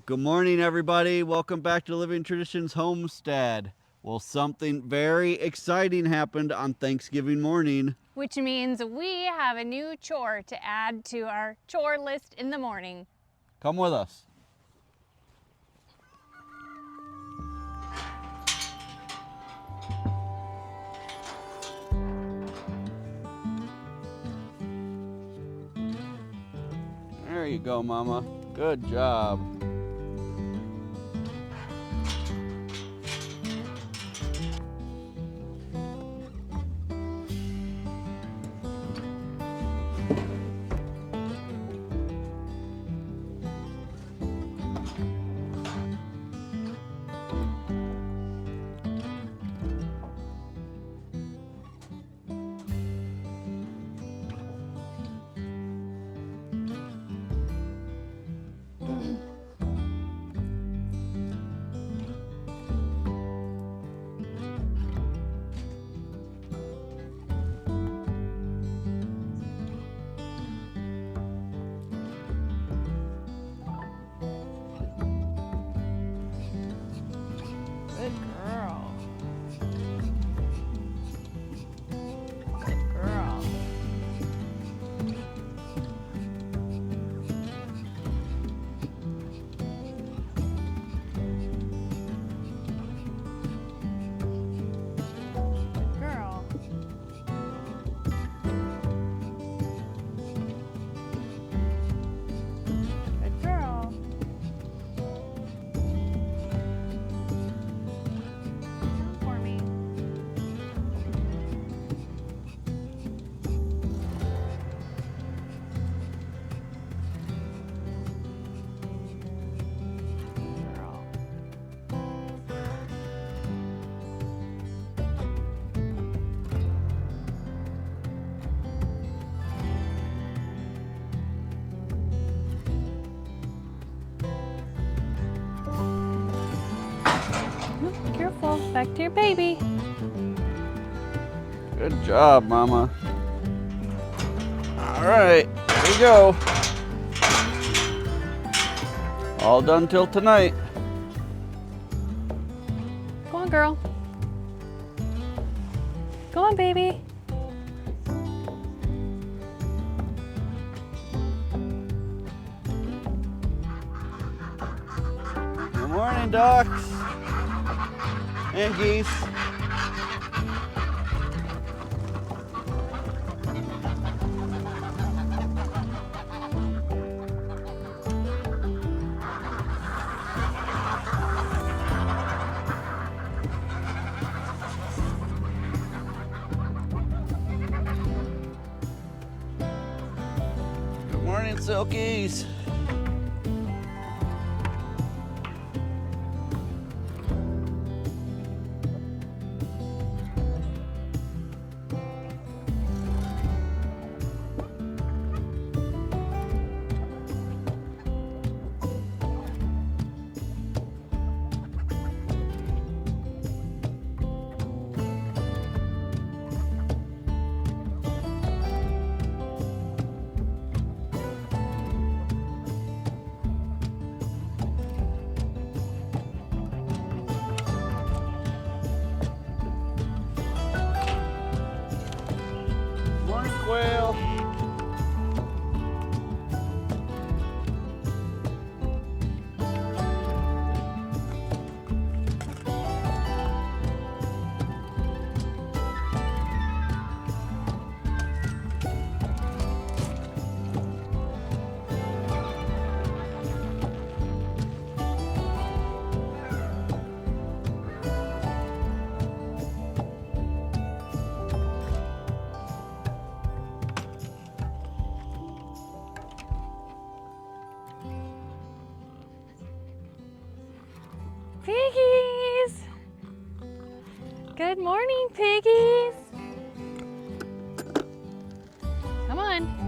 Good morning, everybody. Welcome back to Living Traditions Homestead. Well, something very exciting happened on Thanksgiving morning. Which means we have a new chore to add to our chore list in the morning. Come with us. There you go, Mama. Good job. Good girl. Good girl. Good girl. Good girl. Come for me. Girl. Careful, back to your baby. Good job, Mama. All right, here we go. All done till tonight. Go on, girl. Go on, baby. Good morning, ducks and geese. Good morning, Silkies. Morning, quail. Piggies! Good morning, piggies! Come on.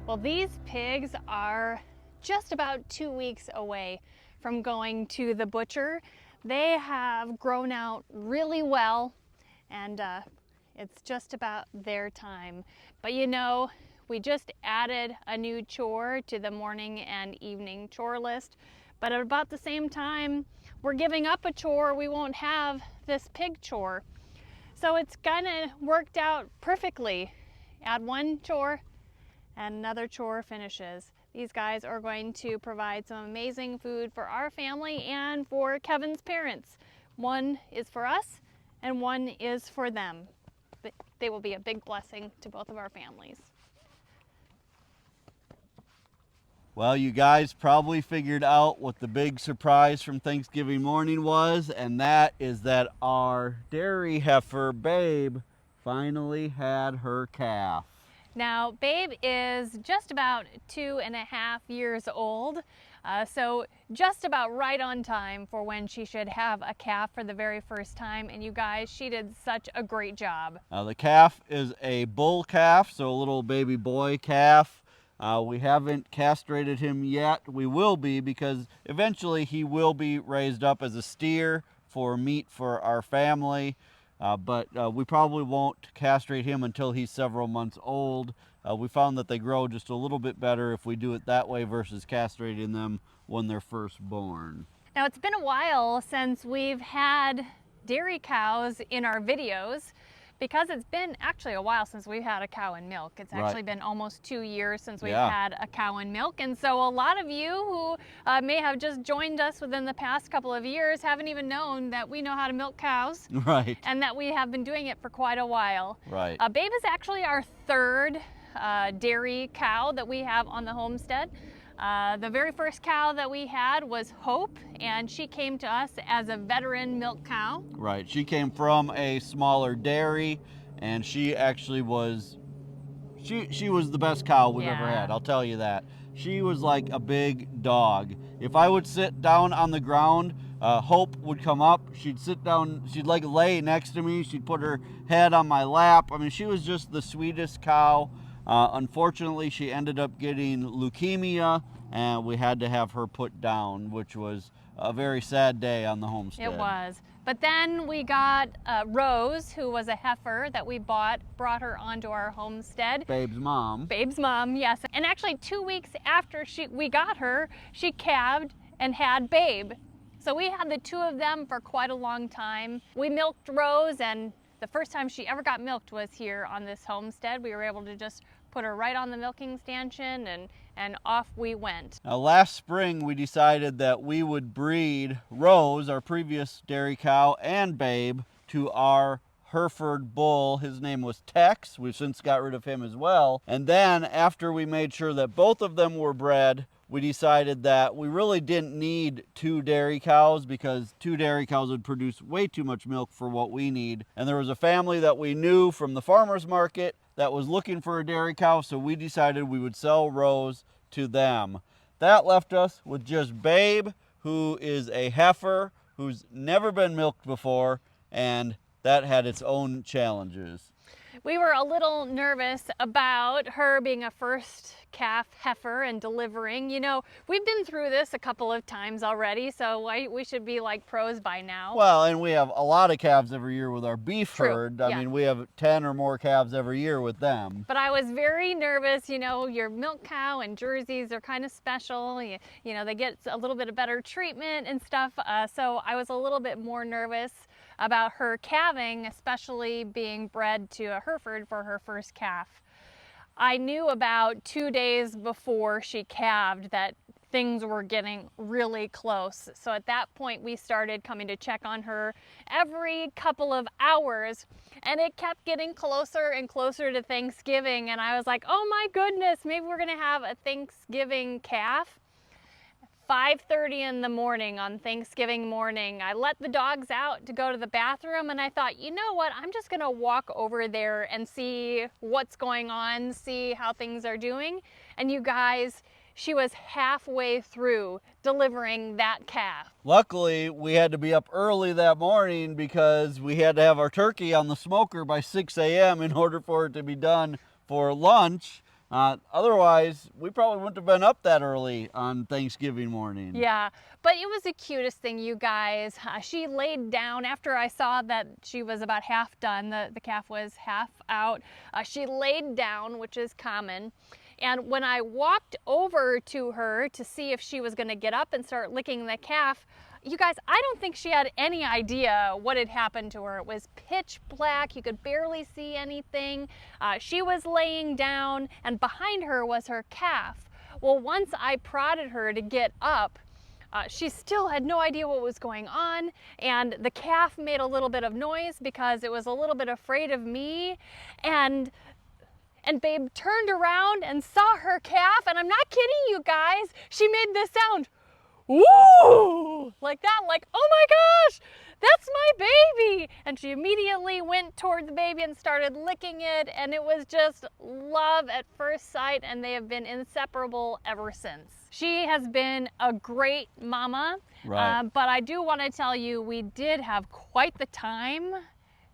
Well, these pigs are just about 2 weeks away from going to the butcher. They have grown out really well, and it's just about their time. But you know, we just added a new chore to the morning and evening chore list, but at about the same time, we're giving up a chore. We won't have this pig chore. So it's kind of worked out perfectly. Add one chore and another chore finishes. These guys are going to provide some amazing food for our family and for Kevin's parents. One is for us and one is for them. They will be a big blessing to both of our families. Well, you guys probably figured out what the big surprise from Thanksgiving morning was, and that is that our dairy heifer, Babe, finally had her calf. Now, Babe is just about 2.5 years old, so just about right on time for when she should have a calf for the very first time. And you guys, she did such a great job. The calf is a bull calf, so a little baby boy calf. We haven't castrated him yet. We will be, because eventually he will be raised up as a steer for meat for our family. But we probably won't castrate him until he's several months old. We found that they grow just a little bit better if we do it that way versus castrating them when they're first born. Now, it's been a while since we've had dairy cows in our videos, because it's been actually a while since we've had a cow and milk. It's actually been almost 2 years since we've had a cow and milk. And so a lot of you who may have just joined us within the past couple of years haven't even known that we know how to milk cows. Right. And that we have been doing it for quite a while. Right. Babe is actually our third dairy cow that we have on the homestead. The very first cow that we had was Hope, and she came to us as a veteran milk cow. Right. She came from a smaller dairy, and she actually was, she was the best cow we've ever had. I'll tell you that. She was like a big dog. If I would sit down on the ground, Hope would come up. She'd sit down. She'd like lay next to me. She'd put her head on my lap. I mean, she was just the sweetest cow. Unfortunately, she ended up getting leukemia, and we had to have her put down, which was a very sad day on the homestead. It was. But then we got Rose, who was a heifer that we brought her onto our homestead. Babe's mom. Babe's mom, yes. And actually 2 weeks after we got her, she calved and had Babe. So we had the two of them for quite a long time. We milked Rose, and the first time she ever got milked was here on this homestead. We were able to just put her right on the milking stanchion, and off we went. Now, last spring we decided that we would breed Rose, our previous dairy cow, and Babe to our Hereford bull. His name was Tex. We've since got rid of him as well. And then after we made sure that both of them were bred, we decided that we really didn't need 2 dairy cows, because 2 dairy cows would produce way too much milk for what we need. And there was a family that we knew from the farmer's market that was looking for a dairy cow, so we decided we would sell Rose to them. That left us with just Babe, who is a heifer who's never been milked before, and that had its own challenges. We were a little nervous about her being a first calf heifer and delivering. You know, we've been through this a couple of times already, so we should be like pros by now. Well, and we have a lot of calves every year with our beef True. herd. I mean, we have 10 or more calves every year with them. But I was very nervous. You know, your milk cow and Jerseys are kind of special. You know, they get a little bit of better treatment and stuff. So I was a little bit more nervous about her calving, especially being bred to a Hereford for her first calf. I knew about 2 days before she calved that things were getting really close. So at that point, we started coming to check on her every couple of hours, and it kept getting closer and closer to Thanksgiving. And I was like, oh my goodness, maybe we're gonna have a Thanksgiving calf. 5:30 in the morning on Thanksgiving morning, I let the dogs out to go to the bathroom, and I thought, you know what, I'm just gonna walk over there and see what's going on, see how things are doing. And you guys, she was halfway through delivering that calf. Luckily, we had to be up early that morning because we had to have our turkey on the smoker by 6 a.m. in order for it to be done for lunch. Otherwise, we probably wouldn't have been up that early on Thanksgiving morning. Yeah, but it was the cutest thing, you guys. She laid down after I saw that she was about half done. The calf was half out. She laid down, which is common. And when I walked over to her to see if she was going to get up and start licking the calf, you guys, I don't think she had any idea what had happened to her. It was pitch black. You could barely see anything. She was laying down, and behind her was her calf. Well, once I prodded her to get up, she still had no idea what was going on, and the calf made a little bit of noise because it was a little bit afraid of me, and Babe turned around and saw her calf, and I'm not kidding you guys, she made this sound. Woo! Like that, like, oh my gosh, that's my baby! And she immediately went toward the baby and started licking it, and it was just love at first sight, and they have been inseparable ever since. She has been a great mama, Right. but I do want to tell you, we did have quite the time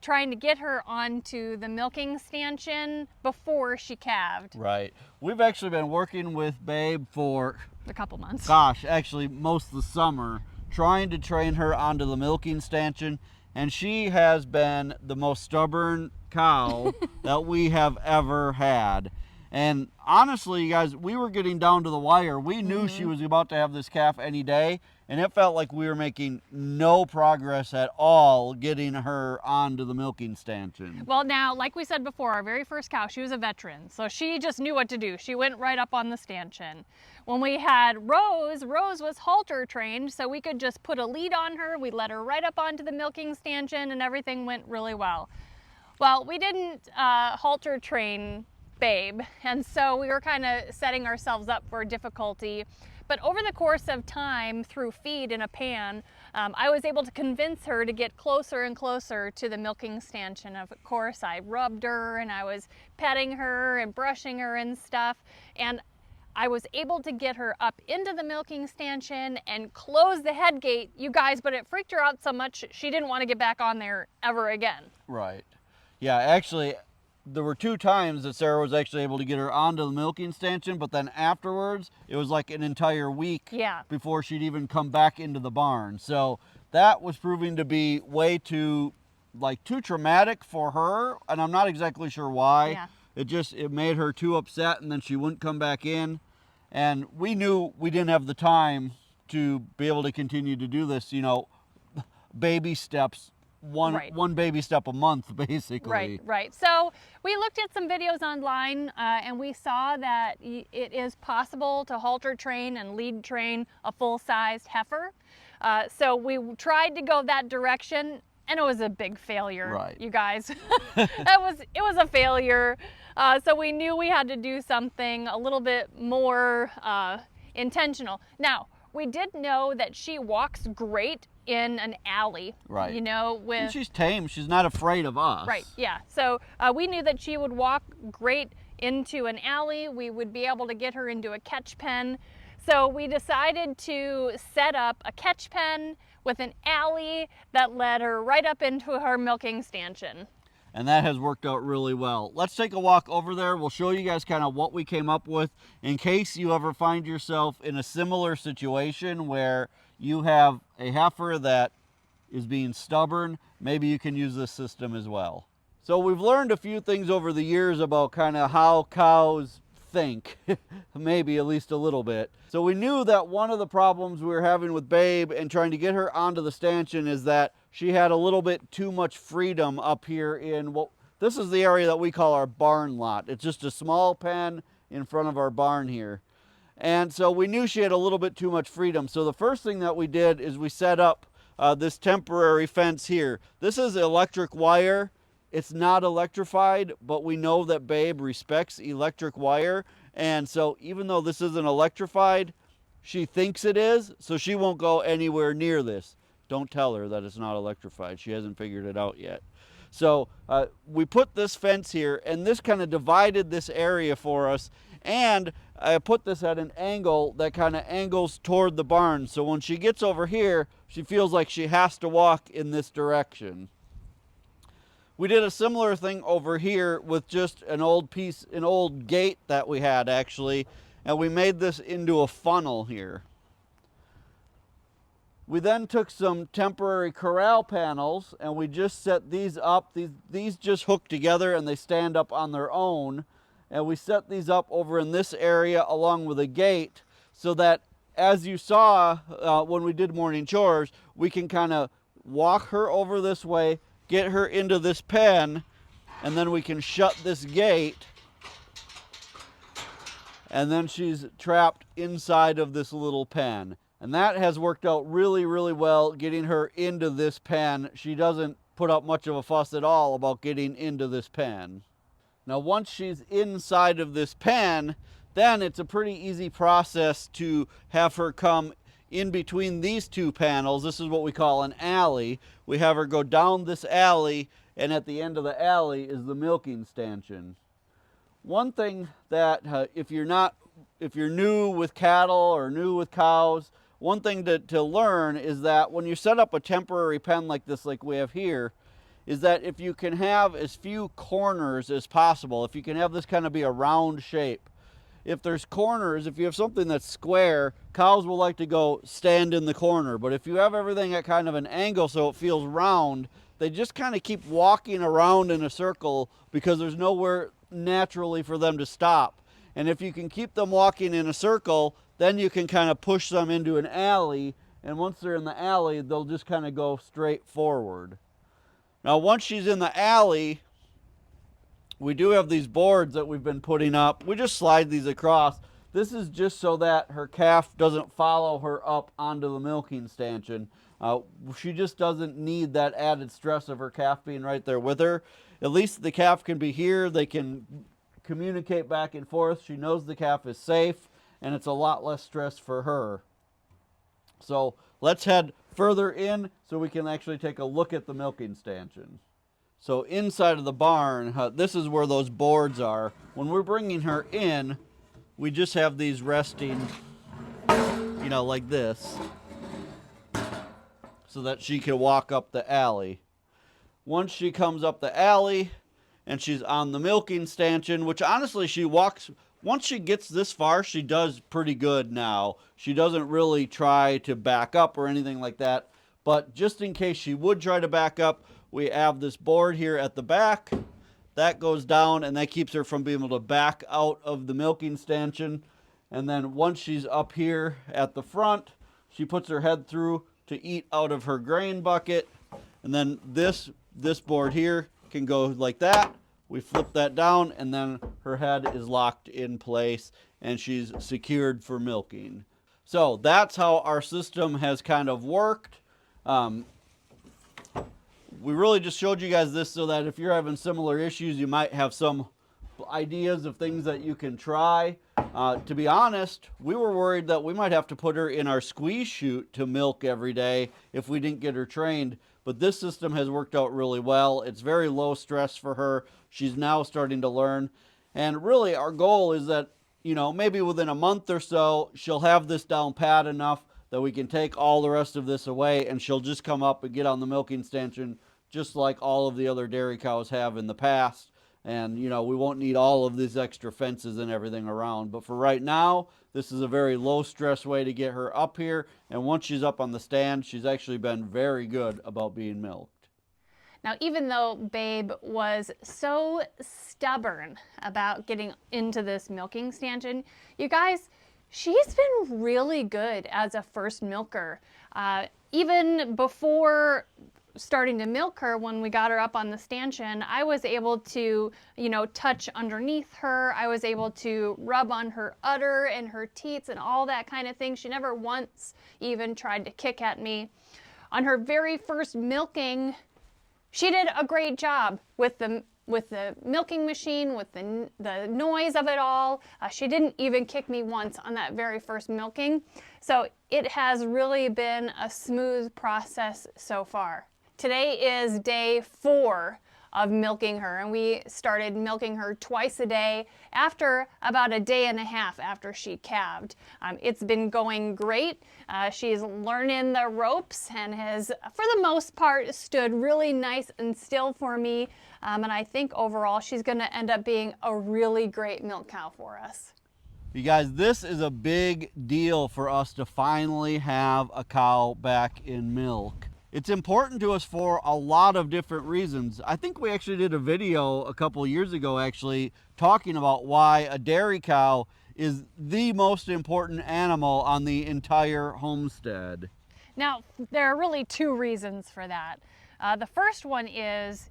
trying to get her onto the milking stanchion before she calved. Right. We've actually been working with Babe for, A couple months. gosh, actually most of the summer, trying to train her onto the milking stanchion, and she has been the most stubborn cow that we have ever had. And honestly, you guys, we were getting down to the wire. We knew she was about to have this calf any day, and it felt like we were making no progress at all getting her onto the milking stanchion. Well, now, like we said before, our very first cow, she was a veteran, so she just knew what to do. She went right up on the stanchion. When we had Rose, Rose was halter trained, so we could just put a lead on her. We let her right up onto the milking stanchion, and everything went really well. Well, we didn't halter train Babe, and so we were kind of setting ourselves up for difficulty. But over the course of time, through feed in a pan, I was able to convince her to get closer and closer to the milking stanchion. Of course, I rubbed her and I was petting her and brushing her and stuff, and I was able to get her up into the milking stanchion and close the head gate, you guys, but it freaked her out so much she didn't want to get back on there ever again. Right. Yeah, actually, there were 2 times that Sarah was actually able to get her onto the milking stanchion, but then afterwards, it was like an entire week before she'd even come back into the barn. So that was proving to be way too traumatic for her, and I'm not exactly sure why. Yeah. It made her too upset, and then she wouldn't come back in. And we knew we didn't have the time to be able to continue to do this, baby steps. One baby step a month, basically. Right. So we looked at some videos online, and we saw that it is possible to halter train and lead train a full-sized heifer. So we tried to go that direction, and it was a big failure, you guys. It was a failure. So we knew we had to do something a little bit more intentional. Now, we did know that she walks great in an alley, right? And she's tame. She's not afraid of us, right? Yeah. So we knew that she would walk great into an alley. We would be able to get her into a catch pen. So we decided to set up a catch pen with an alley that led her right up into her milking stanchion. And that has worked out really well. Let's take a walk over there. We'll show you guys kind of what we came up with in case you ever find yourself in a similar situation where you have a heifer that is being stubborn. Maybe you can use this system as well. So we've learned a few things over the years about kind of how cows think, maybe at least a little bit. So we knew that one of the problems we were having with Babe and trying to get her onto the stanchion is that she had a little bit too much freedom up here in this is the area that we call our barn lot. It's just a small pen in front of our barn here. And so we knew she had a little bit too much freedom. So the first thing that we did is we set up this temporary fence here. This is electric wire. It's not electrified, but we know that Babe respects electric wire. And so even though this isn't electrified, she thinks it is, so she won't go anywhere near this. Don't tell her that it's not electrified. She hasn't figured it out yet. So we put this fence here, and this kind of divided this area for us. And I put this at an angle that kind of angles toward the barn. So when she gets over here, she feels like she has to walk in this direction. We did a similar thing over here with just an old gate that we had actually, and we made this into a funnel here. We then took some temporary corral panels and we just set these up. These just hook together and they stand up on their own. And we set these up over in this area along with a gate so that, as you saw when we did morning chores, we can kind of walk her over this way, get her into this pen, and then we can shut this gate, and then she's trapped inside of this little pen. And that has worked out really, really well, getting her into this pen. She doesn't put up much of a fuss at all about getting into this pen. Now, once she's inside of this pen, then it's a pretty easy process to have her come in between these two panels. This is what we call an alley. We have her go down this alley, and at the end of the alley is the milking stanchion. One thing that if you're new with cattle or new with cows, one thing to learn is that when you set up a temporary pen like this, like we have here, is that if you can have as few corners as possible, if you can have this kind of be a round shape, if there's corners, if you have something that's square, cows will like to go stand in the corner. But if you have everything at kind of an angle so it feels round, they just kind of keep walking around in a circle because there's nowhere naturally for them to stop. And if you can keep them walking in a circle, then you can kind of push them into an alley, and once they're in the alley, they'll just kind of go straight forward. Now, once she's in the alley, we do have these boards that we've been putting up. We just slide these across. This is just so that her calf doesn't follow her up onto the milking stanchion. She just doesn't need that added stress of her calf being right there with her. At least the calf can be here. They can communicate back and forth. She knows the calf is safe, and it's a lot less stress for her. So let's head further in so we can actually take a look at the milking stanchion. So inside of the barn, this is where those boards are. When we're bringing her in, we just have these resting, like this, so that she can walk up the alley. Once she comes up the alley and she's on the milking stanchion, which honestly once she gets this far, she does pretty good now. She doesn't really try to back up or anything like that. But just in case she would try to back up, we have this board here at the back. That goes down and that keeps her from being able to back out of the milking stanchion. And then once she's up here at the front, she puts her head through to eat out of her grain bucket. And then this board here can go like that. We flip that down and then her head is locked in place and she's secured for milking. So that's how our system has kind of worked. We really just showed you guys this so that if you're having similar issues, you might have some ideas of things that you can try. To be honest, we were worried that we might have to put her in our squeeze chute to milk every day if we didn't get her trained. But this system has worked out really well. It's very low stress for her. She's now starting to learn. And really our goal is that, maybe within a month or so, she'll have this down pat enough that we can take all the rest of this away and she'll just come up and get on the milking stanchion just like all of the other dairy cows have in the past. And, we won't need all of these extra fences and everything around. But for right now, this is a very low stress way to get her up here. And once she's up on the stand, she's actually been very good about being milked. Now, even though Babe was so stubborn about getting into this milking stanchion, you guys, she's been really good as a first milker. Even before starting to milk her, when we got her up on the stanchion, I was able to, touch underneath her. I was able to rub on her udder and her teats and all that kind of thing. She never once even tried to kick at me. On her very first milking, she did a great job with the milking machine, with the noise of it all. She didn't even kick me once on that very first milking. So it has really been a smooth process so far. Today is day 4 of milking her, and we started milking her twice a day after about a day and a half after she calved. It's been going great. She's learning the ropes and has, for the most part, stood really nice and still for me, and I think overall she's going to end up being a really great milk cow for us. You guys, this is a big deal for us to finally have a cow back in milk. It's important to us for a lot of different reasons. I think we actually did a video a couple years ago actually talking about why a dairy cow is the most important animal on the entire homestead. Now, there are really two reasons for that. The first one is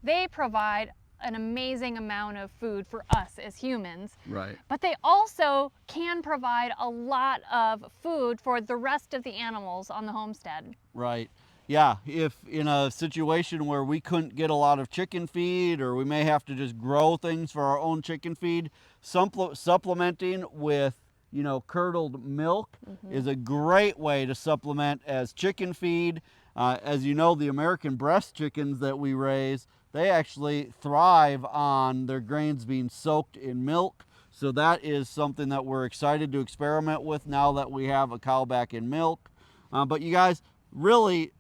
they provide an amazing amount of food for us as humans. Right. But they also can provide a lot of food for the rest of the animals on the homestead. Right. Yeah, if in a situation where we couldn't get a lot of chicken feed, or we may have to just grow things for our own chicken feed, supplementing with, you know, curdled milk is a great way to supplement as chicken feed. As you know, the American breast chickens that we raise, they actually thrive on their grains being soaked in milk. So that is something that we're excited to experiment with now that we have a cow back in milk. But you guys, really,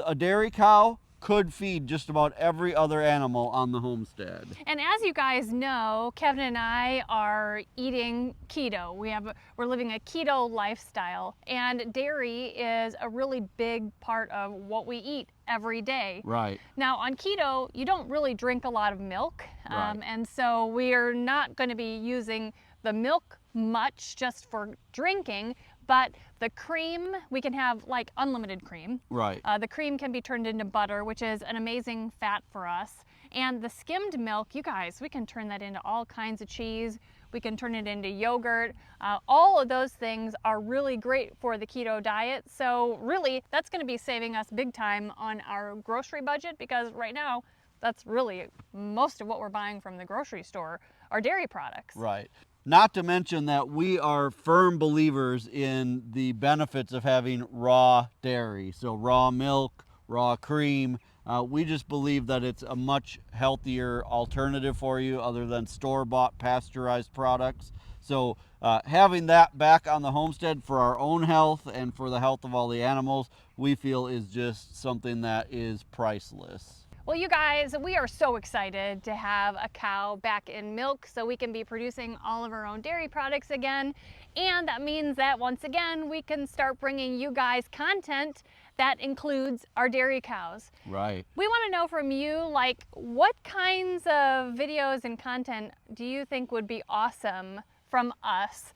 a dairy cow could feed just about every other animal on the homestead. And as you guys know, Kevin and I are eating keto. We're living a keto lifestyle, and dairy is a really big part of what we eat every day. Right. Now on keto, you don't really drink a lot of milk, Right. and so we are not going to be using the milk much just for drinking. But the cream, we can have like unlimited cream. Right. The cream can be turned into butter, which is an amazing fat for us. And the skimmed milk, you guys, we can turn that into all kinds of cheese. We can turn it into yogurt. All of those things are really great for the keto diet. So really, that's going to be saving us big time on our grocery budget, because right now, that's really most of what we're buying from the grocery store are dairy products. Right. Not to mention that we are firm believers in the benefits of having raw dairy. So raw milk, raw cream. We just believe that it's a much healthier alternative for you other than store-bought pasteurized products. So having that back on the homestead for our own health and for the health of all the animals, we feel is just something that is priceless. Well, you guys, we are so excited to have a cow back in milk so we can be producing all of our own dairy products again. And that means that once again, we can start bringing you guys content that includes our dairy cows. Right. We want to know from you, like, what kinds of videos and content do you think would be awesome from us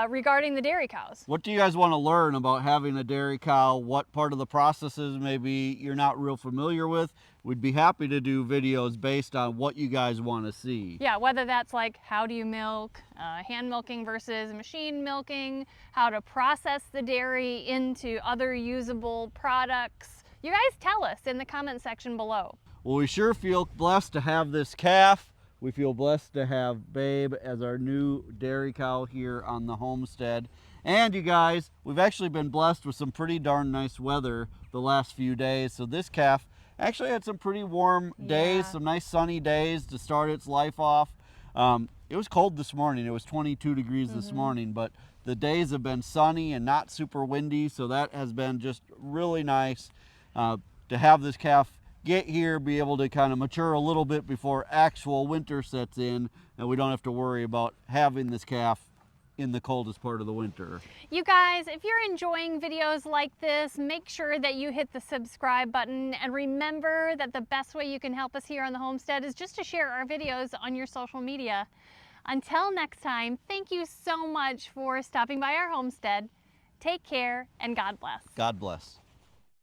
regarding the dairy cows? What do you guys want to learn about having a dairy cow? What part of the processes maybe you're not real familiar with? We'd be happy to do videos based on what you guys want to see. Yeah, whether that's like how do you milk, hand milking versus machine milking, how to process the dairy into other usable products. You guys tell us in the comment section below. Well, we sure feel blessed to have this calf. We feel blessed to have Babe as our new dairy cow here on the homestead. And you guys, we've actually been blessed with some pretty darn nice weather the last few days. So this calf actually had some pretty warm days, some nice sunny days to start its life off. It was cold this morning. It was 22 degrees this morning, but the days have been sunny and not super windy. So that has been just really nice to have this calf get here, be able to kind of mature a little bit before actual winter sets in, and we don't have to worry about having this calf in the coldest part of the winter. You guys, if you're enjoying videos like this, make sure that you hit the subscribe button, and remember that the best way you can help us here on the homestead is just to share our videos on your social media. Until next time, thank you so much for stopping by our homestead. Take care and God bless. God bless.